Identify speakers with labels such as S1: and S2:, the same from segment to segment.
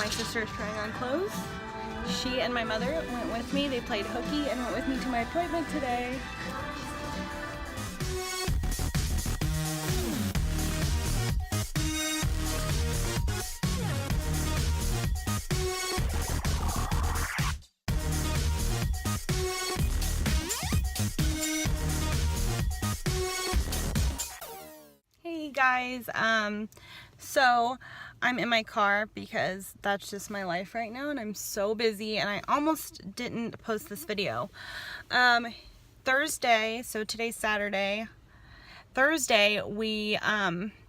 S1: my sister's trying on clothes. She and my mother went with me. They played hooky and went with me to my appointment today. Hey guys, so I'm in my car because that's just my life right now and I'm so busy, and I almost didn't post this video. Thursday, so today's Saturday, Thursday we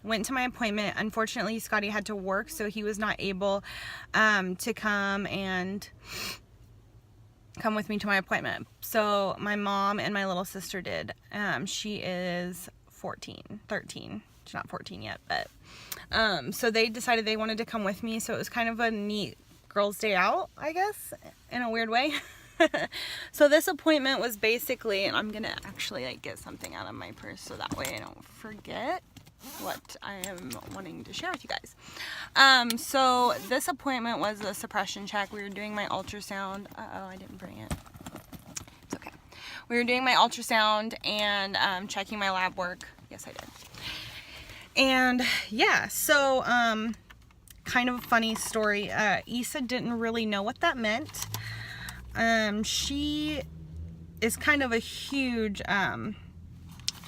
S1: went to my appointment. Unfortunately, Scotty had to work, so he was not able to come with me to my appointment. So my mom and my little sister did. She is 13. She's not 14 yet, but so they decided they wanted to come with me, so it was kind of a neat girls' day out, I guess, in a weird way. So this appointment was basically, and I'm gonna actually like get something out of my purse so that way I don't forget what I am wanting to share with you guys. So this appointment was a suppression check. We were doing my ultrasound. I didn't bring it. It's okay. We were doing my ultrasound and checking my lab work. Yes, I did. And yeah, so kind of a funny story. Issa didn't really know what that meant. She is kind of a huge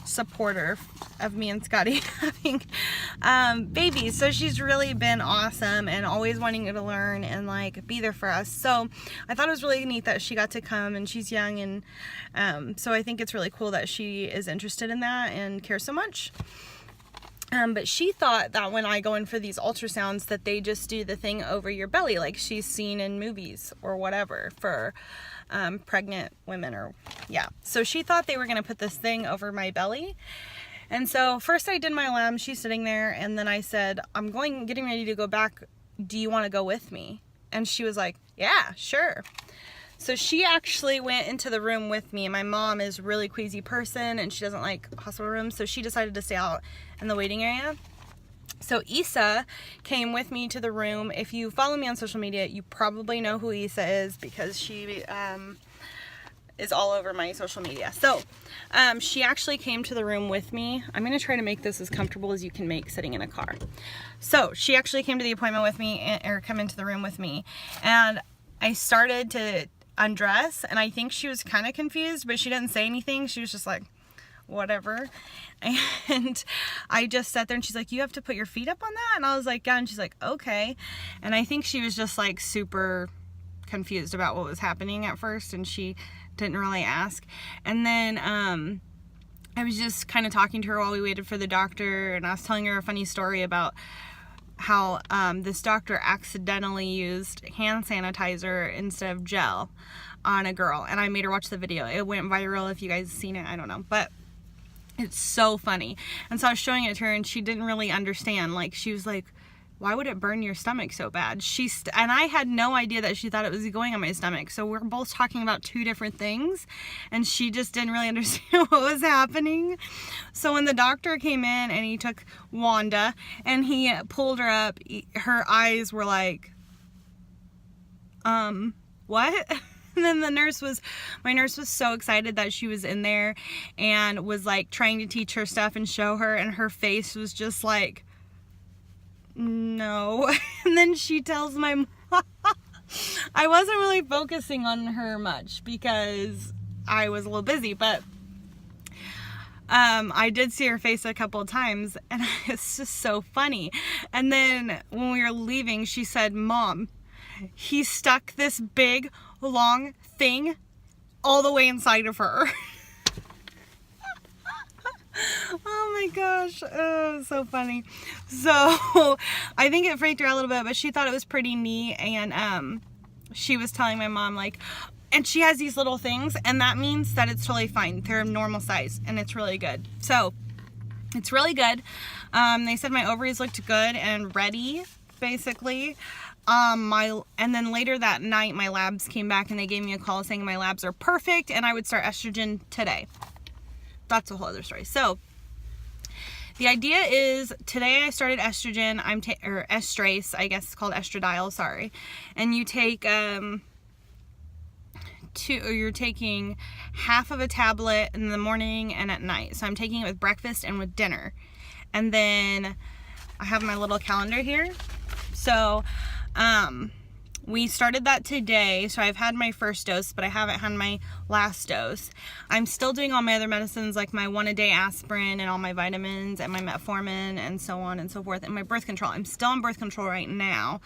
S1: supporter of me and Scotty having babies, so she's really been awesome and always wanting to learn and like be there for us. So I thought it was really neat that she got to come, and she's young, and so I think it's really cool that she is interested in that and cares so much. But she thought that when I go in for these ultrasounds that they just do the thing over your belly like she's seen in movies or whatever for pregnant women, or yeah. So she thought they were going to put this thing over my belly. And so first I did my lab, she's sitting there, and then I said, I'm getting ready to go back. Do you want to go with me? And she was like, yeah, sure. So she actually went into the room with me. My mom is a really queasy person and she doesn't like hospital rooms, so she decided to stay out in the waiting area. So Issa came with me to the room. If you follow me on social media, you probably know who Issa is because she is all over my social media. So she actually came to the room with me. I'm going to try to make this as comfortable as you can make sitting in a car. So she actually came to the appointment with me, or come into the room with me, and I started to undress, and I think she was kind of confused, but she didn't say anything. She was just like, whatever. And I just sat there, and she's like, you have to put your feet up on that? And I was like, yeah. And she's like, okay. And I think she was just like super confused about what was happening at first, and she didn't really ask. And then I was just kind of talking to her while we waited for the doctor, and I was telling her a funny story about how this doctor accidentally used hand sanitizer instead of gel on a girl, and I made her watch the video. It went viral. If you guys have seen it, I don't know, but it's so funny. And so I was showing it to her, and she didn't really understand. Like, she was like, why would it burn your stomach so bad? And I had no idea that she thought it was going on my stomach. So we're both talking about two different things, and she just didn't really understand what was happening. So when the doctor came in and he took Wanda and he pulled her up, her eyes were like, what? And then my nurse was so excited that she was in there and was like trying to teach her stuff and show her, and her face was just like, no. And then she tells my mom, I wasn't really focusing on her much because I was a little busy, but I did see her face a couple of times, and it's just so funny. And then when we were leaving, she said, Mom, he stuck this big long thing all the way inside of her. Oh my gosh, so funny. So I think it freaked her out a little bit, but she thought it was pretty neat. And she was telling my mom, like, and she has these little things, and that means that it's totally fine. They're normal size, and it's really good. So it's really good. They said my ovaries looked good and ready, basically. And then later that night, my labs came back and they gave me a call saying my labs are perfect and I would start estrogen today. That's a whole other story. So The idea is today I started estrogen. Or estrace, I guess it's called estradiol, sorry. And you take you're taking half of a tablet in the morning and at night. So I'm taking it with breakfast and with dinner. And then I have my little calendar here. So we started that today. So I've had my first dose, but I haven't had my last dose. I'm still doing all my other medicines, like my 1-a-day aspirin and all my vitamins and my metformin and so on and so forth, and my birth control. I'm still on birth control right now.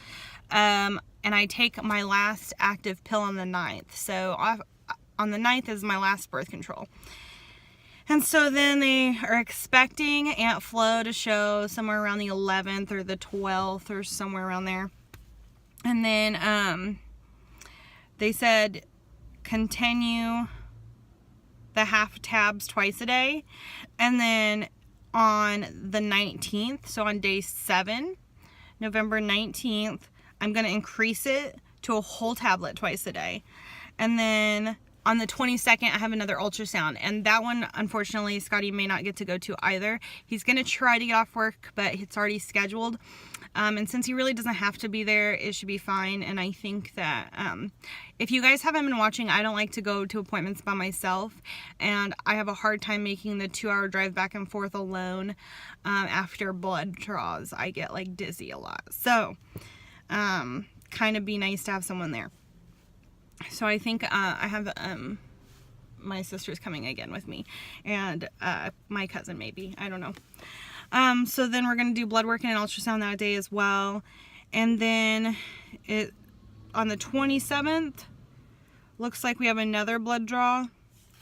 S1: And I take my last active pill on the 9th. So on the 9th is my last birth control. And so then they are expecting Aunt Flo to show somewhere around the 11th or the 12th or somewhere around there. And then they said continue the half tabs twice a day. And then on the 19th, so on day 7, November 19th, I'm going to increase it to a whole tablet twice a day. And then on the 22nd, I have another ultrasound. And that one, unfortunately, Scotty may not get to go to either. He's going to try to get off work, but it's already scheduled. And since he really doesn't have to be there, it should be fine. And I think that if you guys haven't been watching, I don't like to go to appointments by myself. And I have a hard time making the 2-hour drive back and forth alone after blood draws. I get like dizzy a lot. So kind of be nice to have someone there. So I think I have my sister's coming again with me, and my cousin maybe, I don't know. So then we're going to do blood work and an ultrasound that day as well. And then on the 27th, looks like we have another blood draw.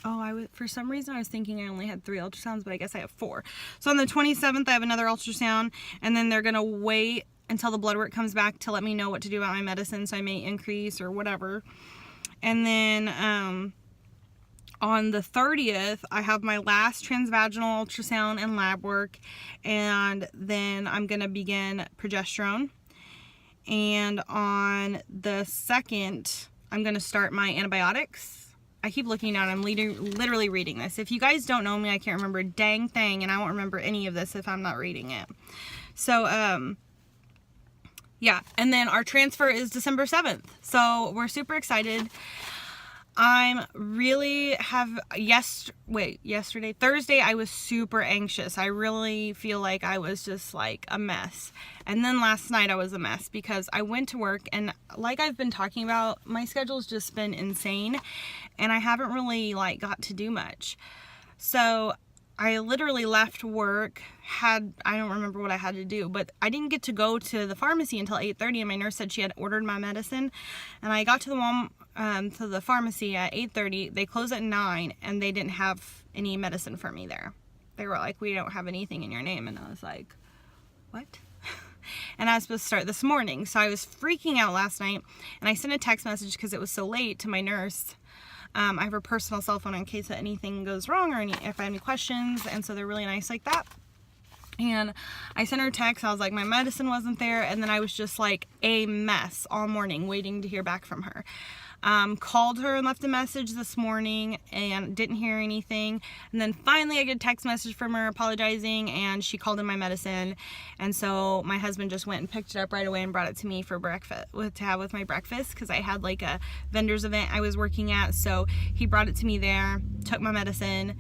S1: Oh, for some reason I was thinking I only had 3 ultrasounds, but I guess I have 4. So on the 27th, I have another ultrasound, and then they're going to wait until the blood work comes back to let me know what to do about my medicine, so I may increase or whatever. And then on the 30th, I have my last transvaginal ultrasound and lab work, and then I'm going to begin progesterone. And on the 2nd, I'm going to start my antibiotics. I keep looking down, I'm literally reading this. If you guys don't know me, I can't remember a dang thing, and I won't remember any of this if I'm not reading it. So, yeah, and then our transfer is December 7th. So we're super excited. Thursday, I was super anxious. I really feel like I was just like a mess. And then last night I was a mess because I went to work, and like I've been talking about, my schedule's just been insane, and I haven't really like got to do much. So I literally left work, I don't remember what I had to do, but I didn't get to go to the pharmacy until 8:30, and my nurse said she had ordered my medicine. And I got to the pharmacy at 8:30. They closed at 9, and they didn't have any medicine for me there. They were like, we don't have anything in your name. And I was like, what? And I was supposed to start this morning. So I was freaking out last night, and I sent a text message because it was so late to my nurse. I have her personal cell phone in case anything goes wrong or if I have any questions, and so they're really nice like that. And I sent her a text. I was like, my medicine wasn't there, and then I was just like a mess all morning waiting to hear back from her. Called her and left a message this morning and didn't hear anything. And then finally I get a text message from her apologizing, and she called in my medicine. And so my husband just went and picked it up right away and brought it to me for breakfast, to have with my breakfast, because I had like a vendor's event I was working at. So he brought it to me there, took my medicine.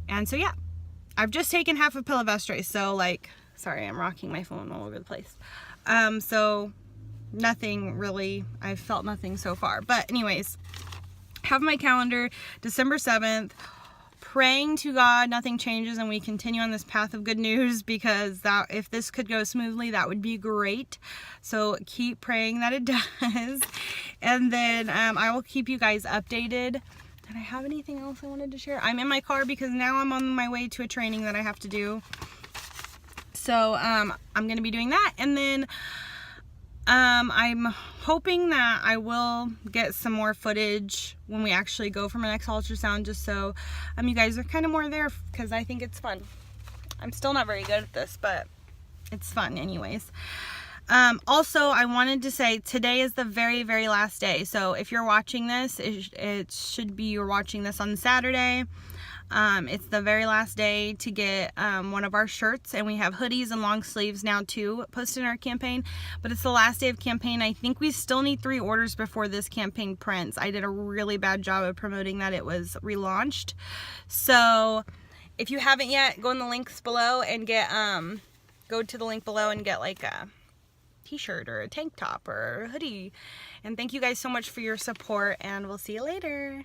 S1: And so yeah, I've just taken half a pill of estrace. So like, sorry, I'm rocking my phone all over the place. So nothing really, I've felt nothing so far. But anyways, have my calendar, December 7th, praying to God nothing changes and we continue on this path of good news, because that, if this could go smoothly, that would be great. So keep praying that it does. And then I will keep you guys updated. Did I have anything else I wanted to share? I'm in my car because now I'm on my way to a training that I have to do. So I'm going to be doing that. And then I'm hoping that I will get some more footage when we actually go for my next ultrasound, just so you guys are kind of more there, because I think it's fun. I'm still not very good at this, but it's fun anyways. Also, I wanted to say today is the very, very last day. So if you're watching this, it should be you're watching this on Saturday. It's the very last day to get one of our shirts, and we have hoodies and long sleeves now too posted in our campaign, but it's the last day of campaign. I think we still need 3 orders before this campaign prints. I did a really bad job of promoting that it was relaunched. So if you haven't yet, go in the links below and get go to the link below and get like a t-shirt or a tank top or a hoodie. And thank you guys so much for your support, and we'll see you later.